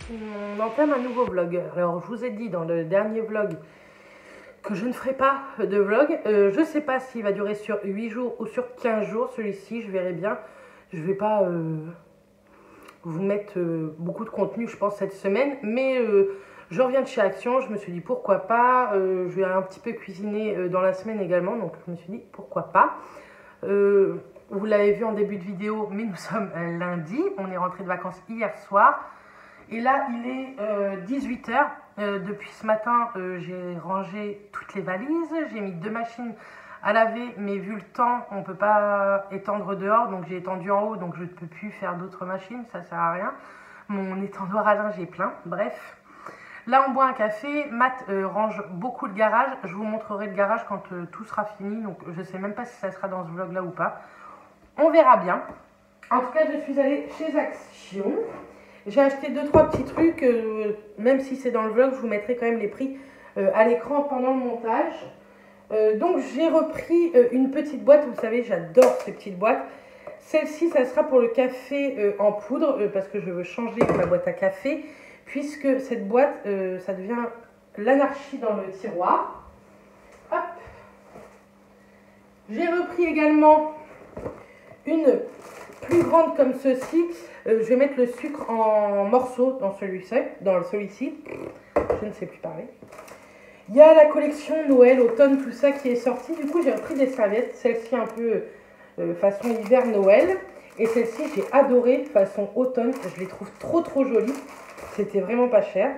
On entame un nouveau vlog. Alors, je vous ai dit dans le dernier vlog que je ne ferai pas de vlog. Je ne sais pas s'il va durer sur 8 jours ou sur 15 jours. Celui-ci, je verrai bien. Je ne vais pas vous mettre beaucoup de contenu, je pense, cette semaine. Mais je reviens de chez Action. Je me suis dit pourquoi pas. Je vais un petit peu cuisiner dans la semaine également. Donc, je me suis dit pourquoi pas. Vous l'avez vu en début de vidéo, mais nous sommes lundi. On est rentré de vacances hier soir. Et là, il est 18 h. Depuis ce matin, j'ai rangé toutes les valises. J'ai mis 2 machines à laver, mais vu le temps, on ne peut pas étendre dehors. Donc j'ai étendu en haut, donc je ne peux plus faire d'autres machines. Ça ne sert à rien. Mon étendoir à linge est plein. Bref. Là, on boit un café. Matt range beaucoup le garage. Je vous montrerai le garage quand tout sera fini. Donc je ne sais même pas si ça sera dans ce vlog-là ou pas. On verra bien. En tout cas, je suis allée chez Action. J'ai acheté 2-3 petits trucs, même si c'est dans le vlog, je vous mettrai quand même les prix à l'écran pendant le montage. Donc j'ai repris une petite boîte, vous savez, j'adore ces petites boîtes. Celle-ci, ça sera pour le café en poudre, parce que je veux changer ma boîte à café, puisque cette boîte, ça devient l'anarchie dans le tiroir. Hop. J'ai repris également une plus grande comme ceci. Je vais mettre le sucre en morceaux dans celui-ci. Je ne sais plus parler. Il y a la collection Noël, automne, tout ça qui est sorti. Du coup, j'ai repris des serviettes. Celle-ci un peu façon hiver Noël. Et celle-ci, j'ai adoré façon automne. Je les trouve trop jolies. C'était vraiment pas cher.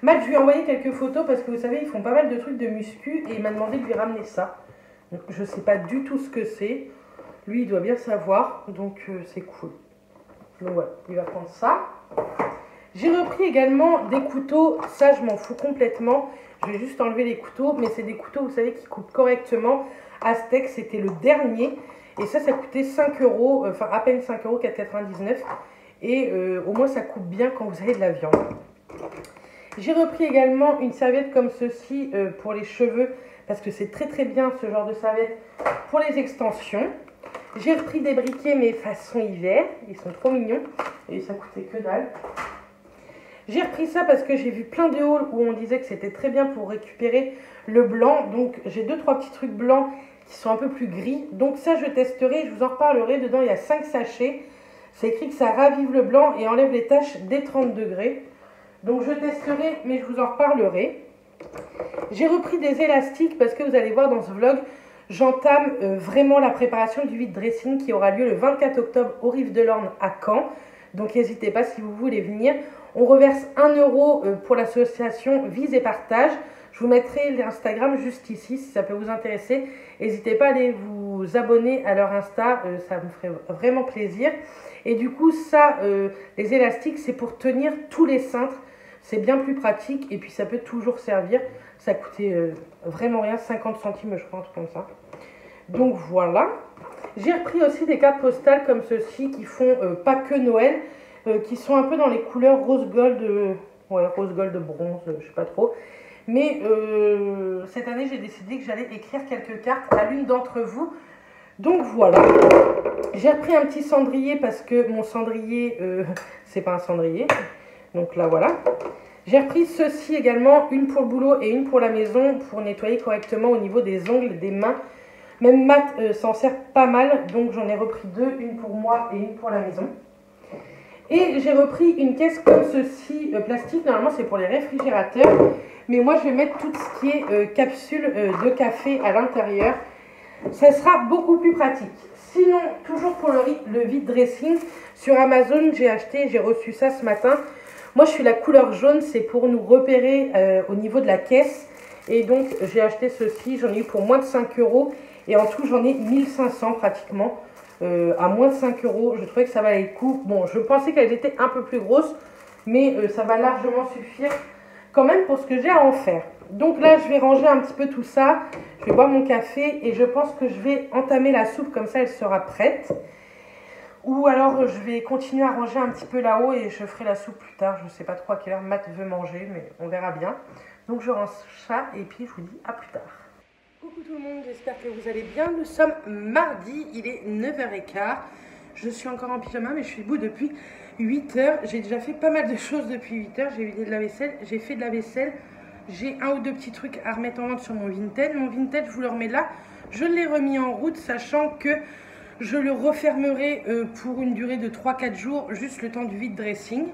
Matt, je lui ai envoyé quelques photos parce que vous savez, ils font pas mal de trucs de muscu. Et il m'a demandé de lui ramener ça. Donc, je ne sais pas du tout ce que c'est. Lui, il doit bien savoir. Donc, c'est cool. Donc voilà, il va prendre ça. J'ai repris également des couteaux. Ça, je m'en fous complètement. Je vais juste enlever les couteaux. Mais c'est des couteaux, vous savez, qui coupent correctement. Aztec, c'était le dernier. Et ça coûtait 5 €. Enfin, à peine 5 €, 4,99 €. Et au moins, ça coupe bien quand vous avez de la viande. J'ai repris également une serviette comme ceci pour les cheveux. Parce que c'est très bien ce genre de serviette pour les extensions. J'ai repris des briquets, mais façon hiver. Ils sont trop mignons. Et ça coûtait que dalle. J'ai repris ça parce que j'ai vu plein de hauls où on disait que c'était très bien pour récupérer le blanc. Donc, j'ai 2-3 petits trucs blancs qui sont un peu plus gris. Donc, ça, je testerai. Je vous en reparlerai. Dedans, il y a 5 sachets. C'est écrit que ça ravive le blanc et enlève les taches dès 30 degrés. Donc, je testerai, mais je vous en reparlerai. J'ai repris des élastiques parce que vous allez voir dans ce vlog, j'entame vraiment la préparation du vide dressing qui aura lieu le 24 octobre au Rive de l'Orne à Caen. Donc n'hésitez pas si vous voulez venir. On reverse 1 € pour l'association Vise et Partage. Je vous mettrai l'Instagram juste ici si ça peut vous intéresser. N'hésitez pas à aller vous abonner à leur Insta, ça me ferait vraiment plaisir. Et du coup ça, les élastiques, c'est pour tenir tous les cintres. C'est bien plus pratique et puis ça peut toujours servir. Ça coûtait vraiment rien, 50 centimes je pense comme ça. Donc voilà. J'ai repris aussi des cartes postales comme ceci qui font pas que Noël, qui sont un peu dans les couleurs rose gold, rose gold bronze, je sais pas trop. Mais cette année j'ai décidé que j'allais écrire quelques cartes à l'une d'entre vous. Donc voilà. J'ai repris un petit cendrier parce que mon cendrier, c'est pas un cendrier. Donc là voilà. J'ai repris ceci également, une pour le boulot et une pour la maison, pour nettoyer correctement au niveau des ongles, des mains. Même Matt s'en sert pas mal, donc j'en ai repris 2, une pour moi et une pour la maison. Et j'ai repris une caisse comme ceci, plastique, normalement c'est pour les réfrigérateurs. Mais moi je vais mettre tout ce qui est capsule de café à l'intérieur. Ça sera beaucoup plus pratique. Sinon, toujours pour le vide dressing, sur Amazon j'ai reçu ça ce matin. Moi, je suis la couleur jaune, c'est pour nous repérer au niveau de la caisse. Et donc, j'ai acheté ceci, j'en ai eu pour moins de 5 €. Et en tout, j'en ai 1500 pratiquement, à moins de 5 €. Je trouvais que ça valait le coup. Bon, je pensais qu'elles étaient un peu plus grosses, mais ça va largement suffire quand même pour ce que j'ai à en faire. Donc là, je vais ranger un petit peu tout ça. Je vais boire mon café et je pense que je vais entamer la soupe, comme ça, elle sera prête. Ou alors je vais continuer à ranger un petit peu là-haut et je ferai la soupe plus tard. Je ne sais pas trop à quelle heure Matt veut manger, mais on verra bien. Donc je range ça et puis je vous dis à plus tard. Coucou tout le monde, j'espère que vous allez bien. Nous sommes mardi, il est 9 h 15. Je suis encore en pyjama, mais je suis debout depuis 8 heures. J'ai déjà fait pas mal de choses depuis 8 heures. J'ai vidé de la vaisselle, j'ai fait de la vaisselle. J'ai un ou deux petits trucs à remettre en vente sur mon Vinted. Mon Vinted, je vous le remets là. Je l'ai remis en route, sachant que je le refermerai pour une durée de 3-4 jours, juste le temps du vide dressing.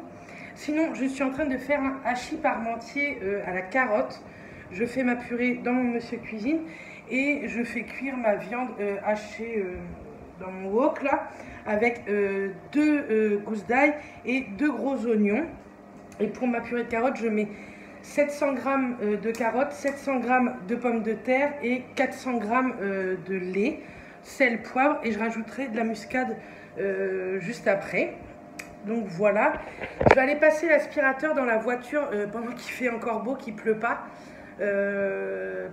Sinon, je suis en train de faire un hachis parmentier à la carotte. Je fais ma purée dans mon monsieur cuisine et je fais cuire ma viande hachée dans mon wok là, avec 2 gousses d'ail et 2 gros oignons. Et pour ma purée de carottes, je mets 700 g de carottes, 700 g de pommes de terre et 400 g de lait, sel, poivre, et je rajouterai de la muscade juste après. Donc voilà, je vais aller passer l'aspirateur dans la voiture pendant qu'il fait encore beau, qu'il ne pleut pas,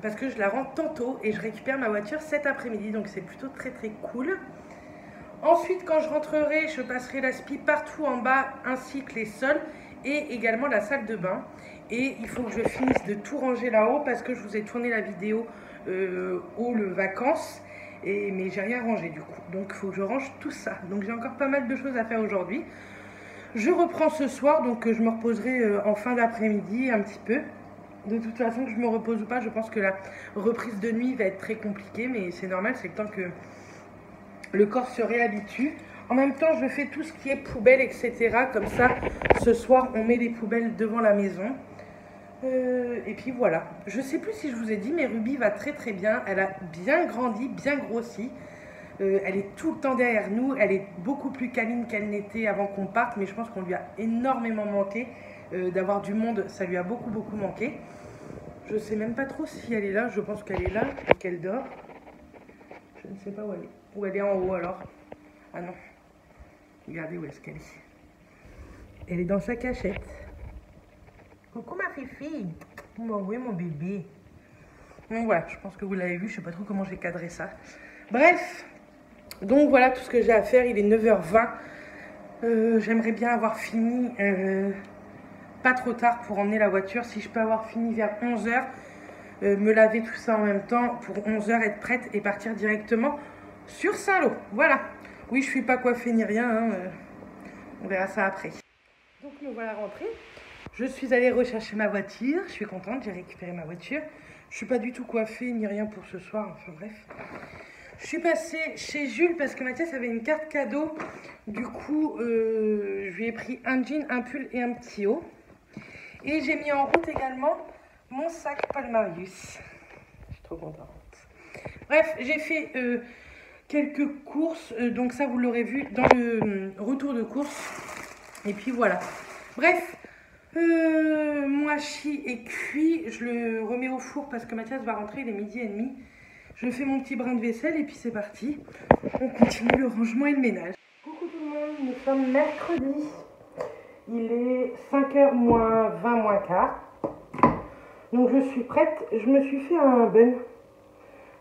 parce que je la rends tantôt et je récupère ma voiture cet après-midi, donc c'est plutôt très cool. Ensuite, quand je rentrerai, je passerai l'aspi partout en bas, ainsi que les sols et également la salle de bain. Et il faut que je finisse de tout ranger là-haut parce que je vous ai tourné la vidéo haut vacances, mais j'ai rien rangé du coup. Donc il faut que je range tout ça. Donc j'ai encore pas mal de choses à faire aujourd'hui. Je reprends ce soir, donc je me reposerai en fin d'après-midi un petit peu. De toute façon, que je me repose ou pas, je pense que la reprise de nuit va être très compliquée, mais c'est normal, c'est le temps que le corps se réhabitue. En même temps, je fais tout ce qui est poubelle, etc. Comme ça, ce soir, on met les poubelles devant la maison. Et puis voilà. Je ne sais plus si je vous ai dit, mais Ruby va très bien. Elle a bien grandi, bien grossi. Elle est tout le temps derrière nous. Elle est beaucoup plus câline qu'elle n'était avant qu'on parte. Mais je pense qu'on lui a énormément manqué. D'avoir du monde, ça lui a beaucoup manqué. Je ne sais même pas trop si elle est là. Je pense qu'elle est là et qu'elle dort. Je ne sais pas où elle est. Ou elle est en haut alors. Ah non. Regardez où est-ce qu'elle est. Elle est dans sa cachette. Coucou ma fifi. Oui mon bébé. Donc voilà, je pense que vous l'avez vu. Je ne sais pas trop comment j'ai cadré ça. Bref. Donc voilà tout ce que j'ai à faire. Il est 9h20. J'aimerais bien avoir fini pas trop tard pour emmener la voiture. Si je peux avoir fini vers 11h. Me laver tout ça en même temps. Pour 11h être prête et partir directement sur Saint-Lô. Voilà. Oui, je suis pas coiffée ni rien. Hein. On verra ça après. Donc me voilà rentrée. Je suis allée rechercher ma voiture. Je suis contente, j'ai récupéré ma voiture. Je suis pas du tout coiffée ni rien pour ce soir. Enfin bref. Je suis passée chez Jules parce que Mathias avait une carte cadeau. Du coup, je lui ai pris un jean, un pull et un petit haut. Et j'ai mis en route également mon sac Paul Marius. Je suis trop contente. Bref, j'ai fait quelques courses. Donc ça, vous l'aurez vu dans le retour de course. Et puis voilà. Bref, mon hachis est cuit. Je le remets au four parce que Mathias va rentrer. Il est 12h30. Je fais mon petit brin de vaisselle et puis c'est parti. On continue le rangement et le ménage. Coucou tout le monde, nous sommes mercredi. Il est 5h moins 20 moins quart. Donc je suis prête. Je me suis fait un bun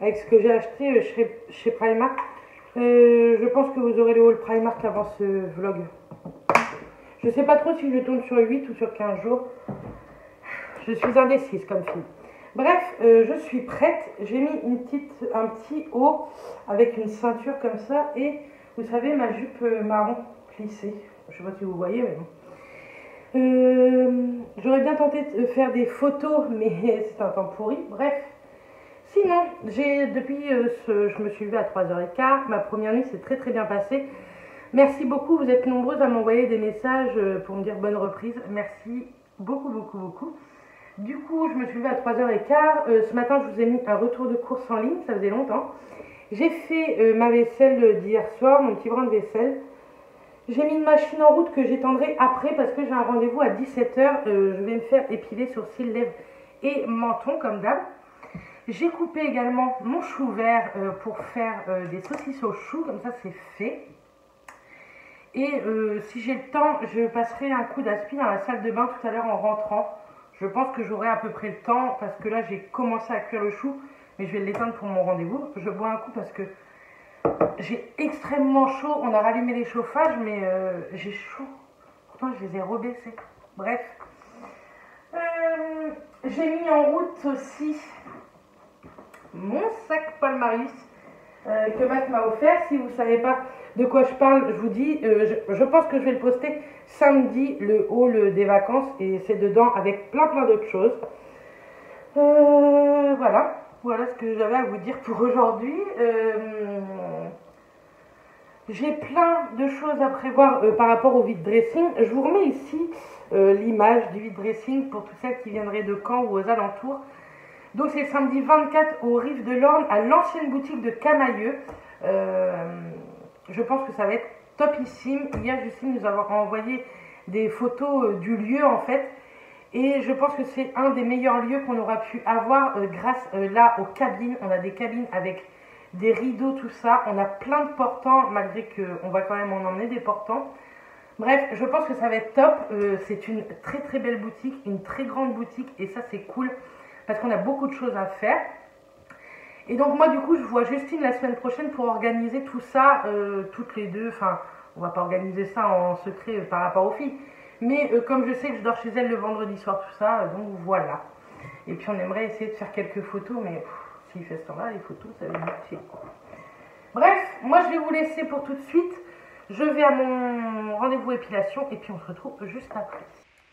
avec ce que j'ai acheté chez Primark. Je pense que vous aurez le haul Primark avant ce vlog. Je sais pas trop si je tourne sur 8 ou sur 15 jours. Je suis indécise comme fille. Bref, je suis prête. J'ai mis un petit haut avec une ceinture comme ça. Et vous savez, ma jupe marron plissée. Je sais pas si vous voyez, mais bon. J'aurais bien tenté de faire des photos, mais c'est un temps pourri. Bref. Sinon, depuis je me suis levée à 3h15. Ma première nuit s'est très bien passée. Merci beaucoup. Vous êtes nombreuses à m'envoyer des messages pour me dire bonne reprise. Merci beaucoup. Du coup, je me suis levée à 3h15. Ce matin, je vous ai mis un retour de course en ligne. Ça faisait longtemps. J'ai fait ma vaisselle d'hier soir, mon petit brin de vaisselle. J'ai mis une machine en route que j'étendrai après parce que j'ai un rendez-vous à 17h. Je vais me faire épiler sourcils, lèvres et menton comme d'hab. J'ai coupé également mon chou vert pour faire des saucisses au chou. Comme ça, c'est fait. Et si j'ai le temps, je passerai un coup d'aspi dans la salle de bain tout à l'heure en rentrant. Je pense que j'aurai à peu près le temps parce que là, j'ai commencé à cuire le chou. Mais je vais l'éteindre pour mon rendez-vous. Je bois un coup parce que j'ai extrêmement chaud. On a rallumé les chauffages, mais j'ai chaud. Pourtant, je les ai rebaissés. Bref. J'ai mis en route aussi mon sac Paul Marius que Matt m'a offert. Si vous ne savez pas de quoi je parle, je vous dis, je pense que je vais le poster samedi, le haul des vacances, et c'est dedans avec plein d'autres choses. Voilà ce que j'avais à vous dire pour aujourd'hui. J'ai plein de choses à prévoir par rapport au vide dressing. Je vous remets ici l'image du vide dressing pour toutes celles qui viendraient de Caen ou aux alentours. Donc c'est samedi 24 au Rive de l'Orne, à l'ancienne boutique de Camailleux. Je pense que ça va être topissime. Hier, Justine nous a envoyé des photos du lieu en fait. Et je pense que c'est un des meilleurs lieux qu'on aura pu avoir grâce là aux cabines. On a des cabines avec des rideaux, tout ça. On a plein de portants, malgré qu'on va quand même en emmener des portants. Bref, je pense que ça va être top. C'est une très belle boutique, une très grande boutique. Et ça, c'est cool parce qu'on a beaucoup de choses à faire. Et donc moi, du coup, je vois Justine la semaine prochaine pour organiser tout ça, toutes les deux. Enfin, on va pas organiser ça en secret par rapport aux filles. Mais comme je sais que je dors chez elle le vendredi soir, tout ça, donc voilà. Et puis on aimerait essayer de faire quelques photos, mais s'il fait ce temps-là, les photos, ça va être difficile. Bref, moi je vais vous laisser pour tout de suite. Je vais à mon rendez-vous épilation et puis on se retrouve juste après.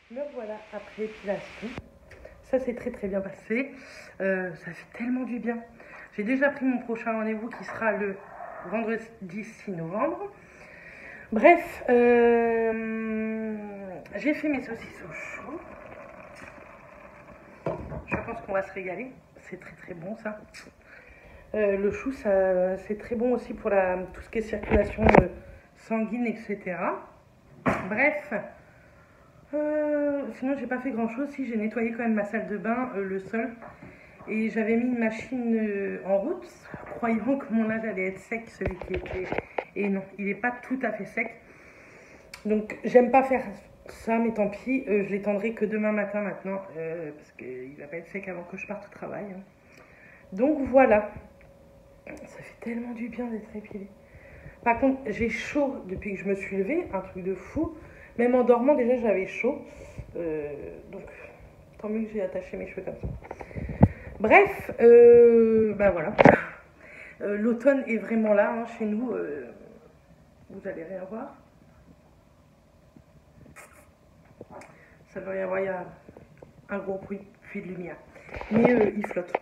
Me voilà après épilation. Ça s'est très bien passé. Ça fait tellement du bien. J'ai déjà pris mon prochain rendez-vous qui sera le vendredi 6 novembre. Bref, j'ai fait mes saucisses au chaud. Je pense qu'on va se régaler. C'est très bon ça. Le chou, c'est très bon aussi pour tout ce qui est circulation sanguine, etc. Bref, sinon j'ai pas fait grand chose. Si, j'ai nettoyé quand même ma salle de bain, le sol. Et j'avais mis une machine en route, croyant que mon linge allait être sec, celui qui était... Et non, il n'est pas tout à fait sec. Donc, j'aime pas faire ça, mais tant pis. Je l'étendrai que demain matin maintenant, parce qu'il va pas être sec avant que je parte au travail. Hein. Donc, voilà. Ça fait tellement du bien d'être épilée. Par contre, j'ai chaud depuis que je me suis levée, un truc de fou. Même en dormant, déjà, j'avais chaud. Donc, tant mieux que j'ai attaché mes cheveux comme ça. Bref, bah voilà. L'automne est vraiment là, hein, chez nous. Vous allez rien voir. Ça veut rien voir, il y a un gros puits de lumière. Mais il flotte.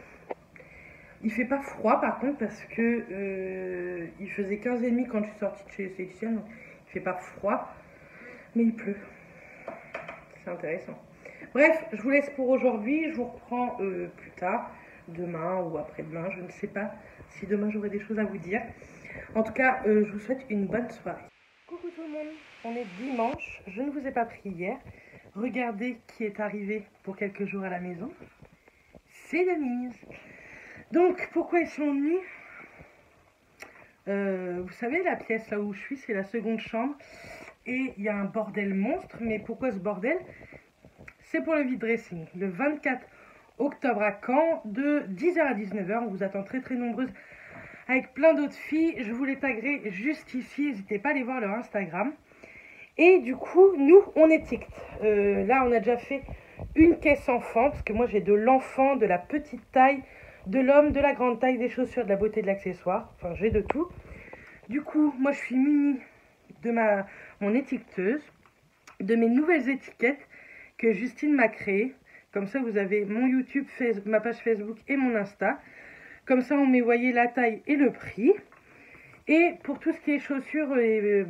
Il fait pas froid par contre parce que il faisait 15,5 quand je suis sortie de chez Esthéticienne. Il fait pas froid, mais il pleut. C'est intéressant. Bref, je vous laisse pour aujourd'hui. Je vous reprends plus tard, demain ou après-demain. Je ne sais pas si demain j'aurai des choses à vous dire. En tout cas, je vous souhaite une bonne soirée. Coucou tout le monde, on est dimanche. Je ne vous ai pas pris hier. Regardez qui est arrivé pour quelques jours à la maison. C'est Denise. Donc, pourquoi ils sont venus? Vous savez, la pièce là où je suis, c'est la seconde chambre. Et il y a un bordel monstre. Mais pourquoi ce bordel? C'est pour le vide dressing. Le 24 octobre à Caen, de 10h à 19h. On vous attend très nombreuses avec plein d'autres filles. Je vous les taguerai juste ici. N'hésitez pas à aller voir leur Instagram. Et du coup, nous, on étiquette. Là, on a déjà fait une caisse enfant. Parce que moi, j'ai de l'enfant, de la petite taille, de l'homme, de la grande taille, des chaussures, de la beauté, de l'accessoire. Enfin, j'ai de tout. Du coup, moi, je suis munie de mon étiqueteuse, de mes nouvelles étiquettes que Justine m'a créées. Comme ça, vous avez mon YouTube, ma page Facebook et mon Insta. Comme ça, on met, voyez, la taille et le prix. Et pour tout ce qui est chaussures et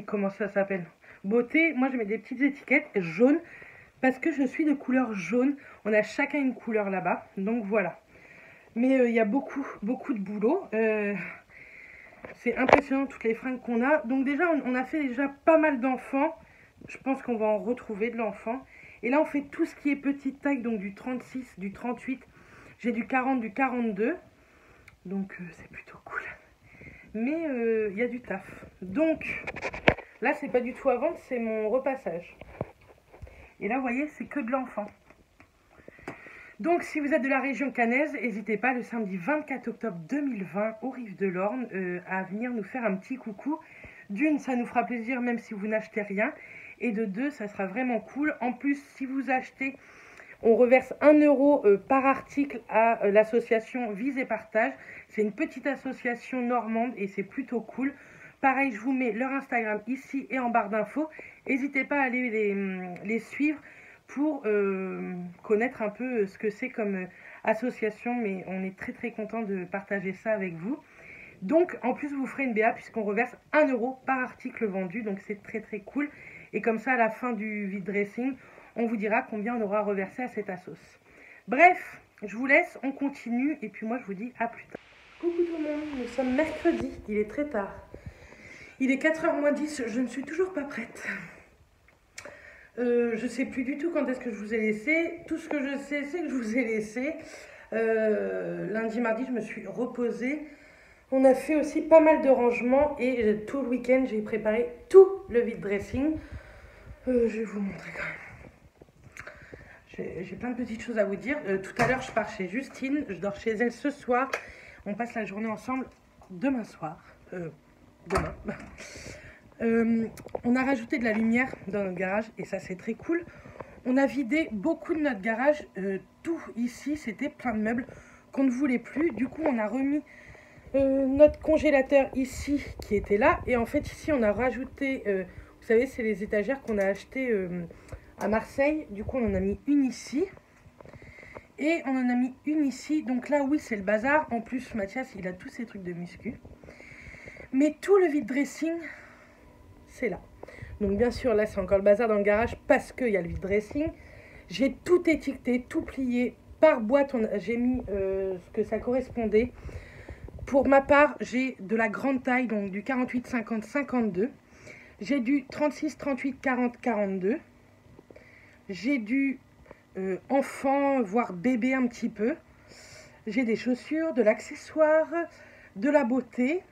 comment ça s'appelle, beauté, moi, je mets des petites étiquettes jaunes parce que je suis de couleur jaune. On a chacun une couleur là-bas. Donc, voilà. Mais il y a beaucoup de boulot. C'est impressionnant toutes les fringues qu'on a. Donc déjà, on a fait déjà pas mal d'enfants. Je pense qu'on va en retrouver de l'enfant. Et là, on fait tout ce qui est petite taille, donc du 36, du 38. J'ai du 40, du 42. Donc, c'est plutôt cool. Mais il y a du taf. Donc, là, c'est pas du tout à vendre, c'est mon repassage. Et là, vous voyez, c'est que de l'enfant. Donc, si vous êtes de la région caennaise, n'hésitez pas le samedi 24 octobre 2020 au Rive de l'Orne à venir nous faire un petit coucou. D'une, ça nous fera plaisir même si vous n'achetez rien. Et de deux, ça sera vraiment cool. En plus, si vous achetez, On reverse 1 euro par article à l'association Vise et Partage. C'est une petite association normande et c'est plutôt cool. Pareil, je vous mets leur Instagram ici et en barre d'infos. N'hésitez pas à aller les suivre pour connaître un peu ce que c'est comme association. Mais on est très très content de partager ça avec vous. Donc en plus vous ferez une BA puisqu'on reverse 1 euro par article vendu. Donc c'est très très cool. Et comme ça à la fin du vide dressing, on vous dira combien on aura reversé à cette assos. Bref, je vous laisse, on continue et puis moi je vous dis à plus tard. Coucou tout le monde, nous sommes mercredi, il est très tard. Il est 4h moins 10, je ne suis toujours pas prête. Je ne sais plus du tout quand est-ce que je vous ai laissé. Tout ce que je sais, c'est que je vous ai laissé. Lundi, mardi, je me suis reposée. On a fait aussi pas mal de rangements et tout le week-end, j'ai préparé tout le vide dressing. Je vais vous montrer quand même. J'ai plein de petites choses à vous dire. Tout à l'heure, je pars chez Justine. Je dors chez elle ce soir. On passe la journée ensemble demain soir. Demain. On a rajouté de la lumière dans notre garage et ça, c'est très cool. On a vidé beaucoup de notre garage. Tout ici, c'était plein de meubles qu'on ne voulait plus. Du coup, on a remis notre congélateur ici qui était là. Et en fait, ici, on a rajouté... vous savez, c'est les étagères qu'on a achetées à Marseille. Du coup, on en a mis une ici. Et on en a mis une ici. Donc là, oui, c'est le bazar. En plus, Mathias, il a tous ses trucs de muscu. Mais tout le vide dressing, c'est là. Donc bien sûr, là, c'est encore le bazar dans le garage parce qu'il y a le vide dressing. J'ai tout étiqueté, tout plié. Par boîte, j'ai mis ce que ça correspondait. Pour ma part, j'ai de la grande taille, donc du 48, 50, 52. J'ai du 36, 38, 40, 42. J'ai du enfant, voire bébé un petit peu. J'ai des chaussures, de l'accessoire, de la beauté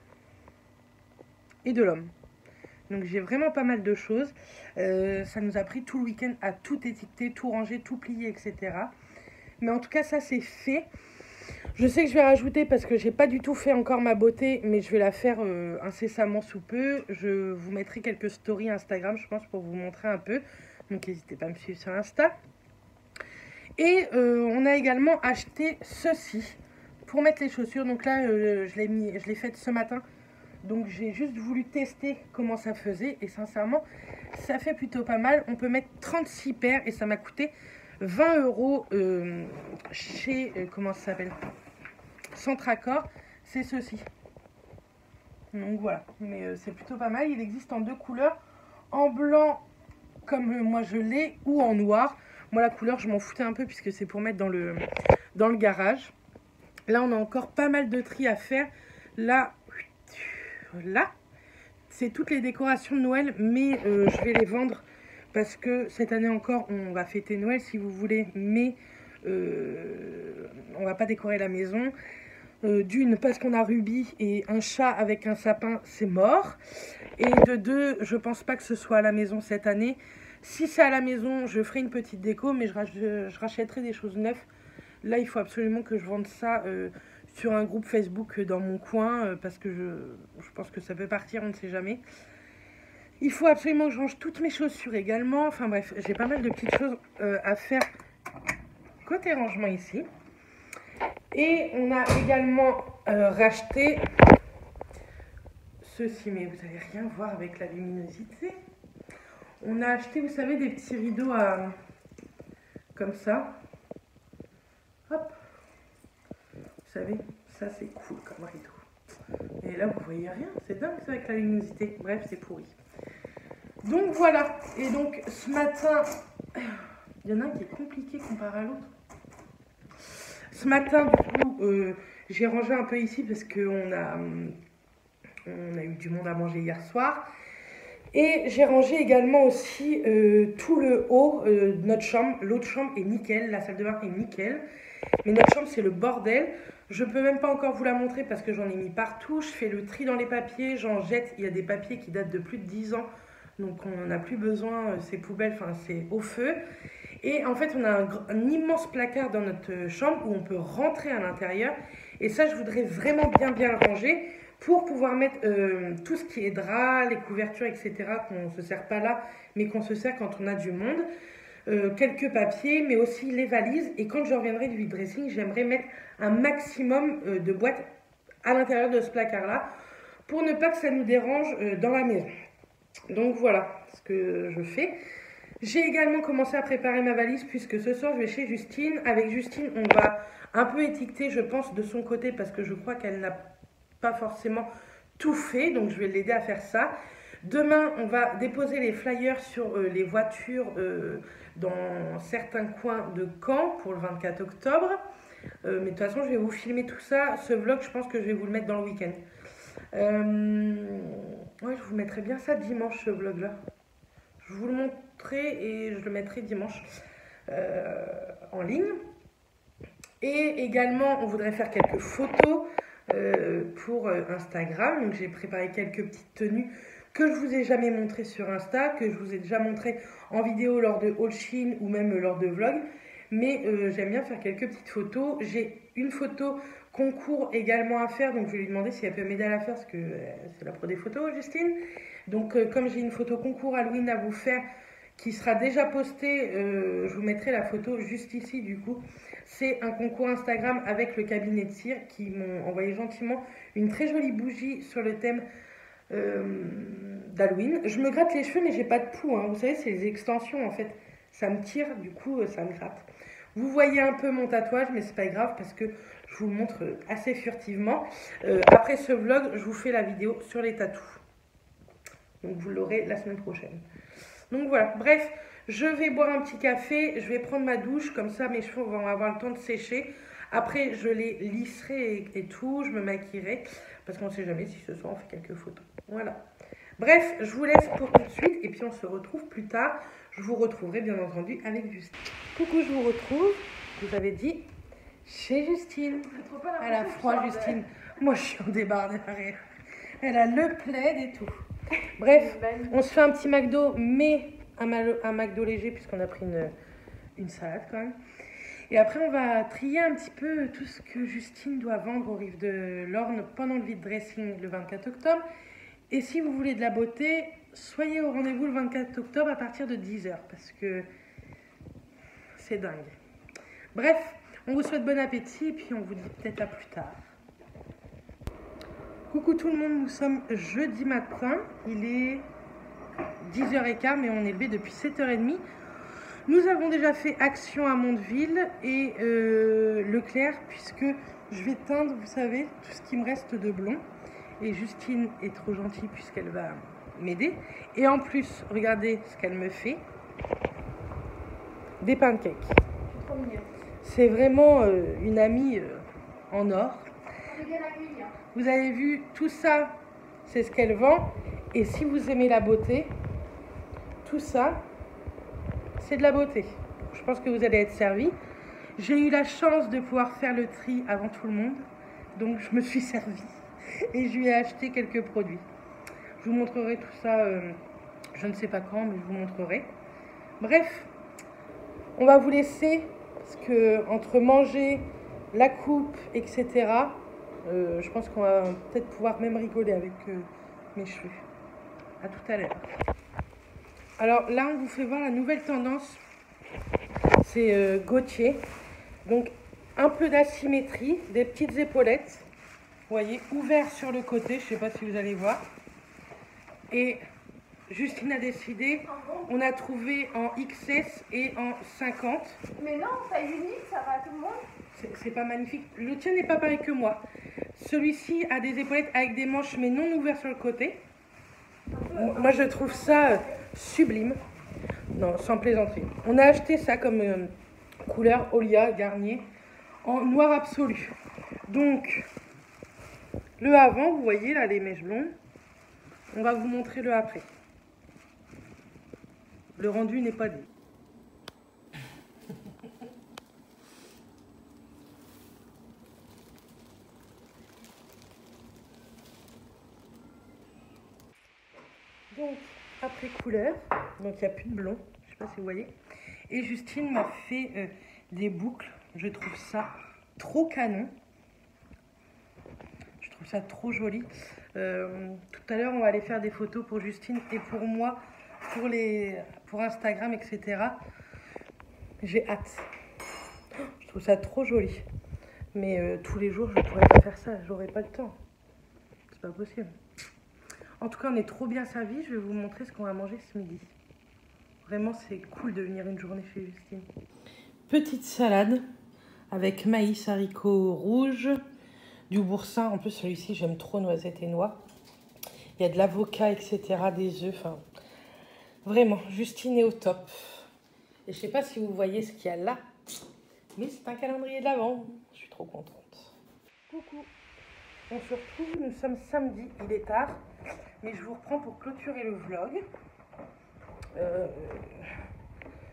et de l'homme. Donc j'ai vraiment pas mal de choses. Ça nous a pris tout le week-end à tout étiqueter, tout ranger, tout plier, etc. Mais en tout cas, ça c'est fait. Je sais que je vais rajouter parce que j'ai pas du tout fait encore ma beauté, mais je vais la faire incessamment sous peu. Je vous mettrai quelques stories Instagram, je pense, pour vous montrer un peu. Donc n'hésitez pas à me suivre sur Insta. Et on a également acheté ceci pour mettre les chaussures. Donc là, je l'ai fait ce matin. Donc j'ai juste voulu tester comment ça faisait. Et sincèrement, ça fait plutôt pas mal. On peut mettre 36 paires et ça m'a coûté 20 € chez, comment ça s'appelle, Centracor, c'est ceci. Donc voilà, mais c'est plutôt pas mal. Il existe en deux couleurs, en blanc comme moi je l'ai, ou en noir. Moi la couleur je m'en foutais un peu puisque c'est pour mettre dans le garage. Là on a encore pas mal de tri à faire. Là, c'est toutes les décorations de Noël, mais je vais les vendre parce que cette année encore on va fêter Noël si vous voulez, mais on va pas décorer la maison. D'une, parce qu'on a Ruby et un chat avec un sapin, c'est mort. Et de deux, je pense pas que ce soit à la maison cette année. Si c'est à la maison, je ferai une petite déco, mais je rachèterai des choses neuves. Là, il faut absolument que je vende ça sur un groupe Facebook dans mon coin, parce que je pense que ça peut partir, on ne sait jamais. Il faut absolument que je range toutes mes chaussures également. Enfin bref, j'ai pas mal de petites choses à faire côté rangement ici. Et on a également racheté ceci, mais vous n'allez rien voir avec la luminosité. On a acheté, vous savez, des petits rideaux comme ça. Hop. Vous savez, ça c'est cool comme rideau. Et là, vous voyez rien. C'est dingue ça avec la luminosité. Bref, c'est pourri. Donc voilà. Et donc ce matin, il y en a un qui est compliqué comparé à l'autre. Ce matin, du coup, j'ai rangé un peu ici parce qu'on a eu du monde à manger hier soir. Et j'ai rangé également aussi tout le haut de notre chambre. L'autre chambre est nickel, la salle de bain est nickel. Mais notre chambre, c'est le bordel. Je ne peux même pas encore vous la montrer parce que j'en ai mis partout. Je fais le tri dans les papiers, j'en jette. Il y a des papiers qui datent de plus de 10 ans. Donc on n'en a plus besoin, ces poubelles, enfin c'est au feu. Et en fait, on a un immense placard dans notre chambre où on peut rentrer à l'intérieur. Et ça, je voudrais vraiment bien le ranger pour pouvoir mettre tout ce qui est drap, les couvertures, etc. qu'on ne se sert pas là, mais qu'on se sert quand on a du monde. quelques papiers, mais aussi les valises. Et quand je reviendrai du vide dressing, j'aimerais mettre un maximum de boîtes à l'intérieur de ce placard-là pour ne pas que ça nous dérange dans la maison. Donc voilà ce que je fais. J'ai également commencé à préparer ma valise puisque ce soir je vais chez Justine. Avec Justine, on va un peu étiqueter, je pense, de son côté parce que je crois qu'elle n'a pas forcément tout fait. Donc je vais l'aider à faire ça. Demain, on va déposer les flyers sur les voitures dans certains coins de Caen pour le 24 octobre. Mais de toute façon, je vais vous filmer tout ça. Ce vlog, je pense que je vais vous le mettre dans le week-end. Ouais, je vous mettrai bien ça dimanche, ce vlog-là. Je vous le montrerai et je le mettrai dimanche en ligne. Et également, on voudrait faire quelques photos pour Instagram. Donc, j'ai préparé quelques petites tenues que je vous ai jamais montrées sur Insta, que je vous ai déjà montrées en vidéo lors de haul Shein ou même lors de vlogs. Mais j'aime bien faire quelques petites photos. J'ai une photo concours également à faire, donc je vais lui demander si elle peut m'aider à la faire parce que c'est la pro des photos, Justine. Donc comme j'ai une photo concours Halloween à vous faire qui sera déjà postée, je vous mettrai la photo juste ici du coup. C'est un concours Instagram avec le cabinet de cire qui m'ont envoyé gentiment une très jolie bougie sur le thème d'Halloween. Je me gratte les cheveux mais j'ai pas de poux, hein. Vous savez, c'est les extensions en fait. Ça me tire, du coup ça me gratte. Vous voyez un peu mon tatouage, mais c'est pas grave parce que je vous le montre assez furtivement. Après ce vlog, je vous fais la vidéo sur les tatous. Donc vous l'aurez la semaine prochaine. Donc voilà, bref, je vais boire un petit café, je vais prendre ma douche, comme ça mes cheveux vont avoir le temps de sécher. Après, je les lisserai et tout, je me maquillerai, parce qu'on ne sait jamais si ce soir on fait quelques photos. Voilà. Bref, je vous laisse pour tout de suite, et puis on se retrouve plus tard. Je vous retrouverai bien entendu avec Justine. Coucou, je vous retrouve, je vous avais dit, chez Justine. Elle a froid, Justine. Moi, je suis en débardeur. Elle a le plaid et tout. Bref, on se fait un petit McDo, mais un McDo léger, puisqu'on a pris une salade quand même. Et après, on va trier un petit peu tout ce que Justine doit vendre au Rive de l'Orne pendant le vide dressing le 24 octobre. Et si vous voulez de la beauté, soyez au rendez-vous le 24 octobre à partir de 10h, parce que c'est dingue. Bref, on vous souhaite bon appétit, et puis on vous dit peut-être à plus tard. Coucou tout le monde, nous sommes jeudi matin, il est 10h15, mais on est levé depuis 7h30. Nous avons déjà fait Action à Mondeville et Leclerc, puisque je vais teindre, vous savez, tout ce qui me reste de blond. Et Justine est trop gentille puisqu'elle va m'aider. Et en plus, regardez ce qu'elle me fait. Des pancakes. C'est trop mignon. C'est vraiment une amie en or. C'est bien accueilli, hein. Vous avez vu, tout ça, c'est ce qu'elle vend. Et si vous aimez la beauté, tout ça, c'est de la beauté. Je pense que vous allez être servis. J'ai eu la chance de pouvoir faire le tri avant tout le monde. Donc je me suis servie. Et je lui ai acheté quelques produits. Je vous montrerai tout ça, je ne sais pas quand, mais je vous montrerai. Bref, on va vous laisser, parce que entre manger, la coupe, etc., je pense qu'on va peut-être pouvoir même rigoler avec mes cheveux. À tout à l'heure. Alors là, on vous fait voir la nouvelle tendance. C'est Gauthier. Donc, un peu d'asymétrie, des petites épaulettes. Vous voyez, ouvert sur le côté, je ne sais pas si vous allez voir. Et Justine a décidé, on a trouvé en XS et en 50. Mais non, taille unique, ça va à tout le monde. C'est pas magnifique. Le tien n'est pas pareil que moi. Celui-ci a des épaulettes avec des manches mais non ouvertes sur le côté. Moi, je trouve ça sublime. Non, sans plaisanterie. On a acheté ça comme couleur Olia Garnier en noir absolu. Donc, le avant, vous voyez là les mèches blondes. On va vous montrer le après. Le rendu n'est pas dit. Donc, après couleur, donc il n'y a plus de blond, je ne sais pas si vous voyez. Et Justine m'a fait des boucles, je trouve ça trop canon. Je trouve ça trop joli. Tout à l'heure, on va aller faire des photos pour Justine et pour moi, pour Instagram, etc. J'ai hâte. Je trouve ça trop joli. Mais tous les jours, je pourrais pas faire ça. J'aurais pas le temps. C'est pas possible. En tout cas, on est trop bien servis. Je vais vous montrer ce qu'on va manger ce midi. Vraiment, c'est cool de venir une journée chez Justine. Petite salade avec maïs, haricots rouges, du boursin. En plus, celui-ci, j'aime trop noisettes et noix. Il y a de l'avocat, etc., des œufs. Enfin, vraiment, Justine est au top. Et je sais pas si vous voyez ce qu'il y a là, mais c'est un calendrier de l'Avent. Je suis trop contente. Coucou. On se retrouve, nous sommes samedi, il est tard, mais je vous reprends pour clôturer le vlog.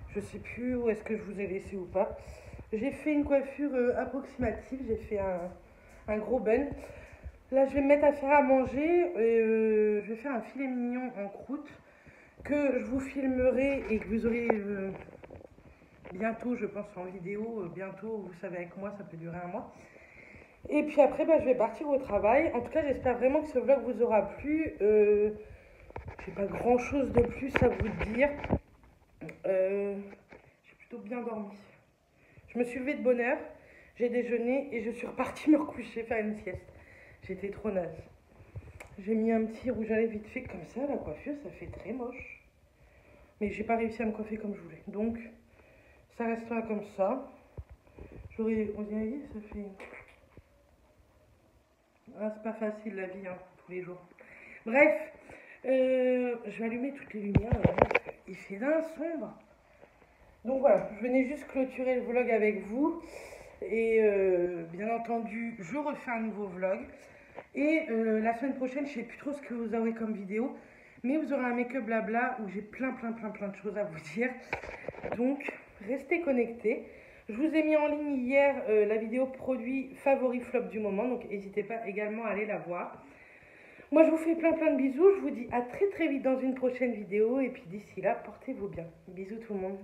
Je sais plus où est-ce que je vous ai laissé ou pas. J'ai fait une coiffure approximative, j'ai fait un gros bun. Là, je vais me mettre à faire à manger. Je vais faire un filet mignon en croûte que je vous filmerai et que vous aurez bientôt, je pense, en vidéo. Bientôt, vous savez, avec moi, ça peut durer un mois. Et puis après, je vais partir au travail. En tout cas, j'espère vraiment que ce vlog vous aura plu. J'ai pas grand chose de plus à vous dire. J'ai plutôt bien dormi. Je me suis levée de bonne heure, j'ai déjeuné et je suis repartie me recoucher, faire une sieste. J'étais trop naze. J'ai mis un petit rouge à lèvres vite fait comme ça, la coiffure, ça fait très moche. Mais j'ai pas réussi à me coiffer comme je voulais. Donc, ça restera comme ça. J'aurais, on dirait, ça fait... Ah, c'est pas facile la vie, hein, tous les jours. Bref, je vais allumer toutes les lumières, il fait d'un sombre. Donc voilà, je venais juste clôturer le vlog avec vous. Et bien entendu, je refais un nouveau vlog. Et la semaine prochaine, je ne sais plus trop ce que vous aurez comme vidéo. Mais vous aurez un make-up blabla où j'ai plein de choses à vous dire. Donc, restez connectés. Je vous ai mis en ligne hier la vidéo produit favori flop du moment. Donc, n'hésitez pas également à aller la voir. Moi, je vous fais plein de bisous. Je vous dis à très vite dans une prochaine vidéo. Et puis d'ici là, portez-vous bien. Bisous tout le monde.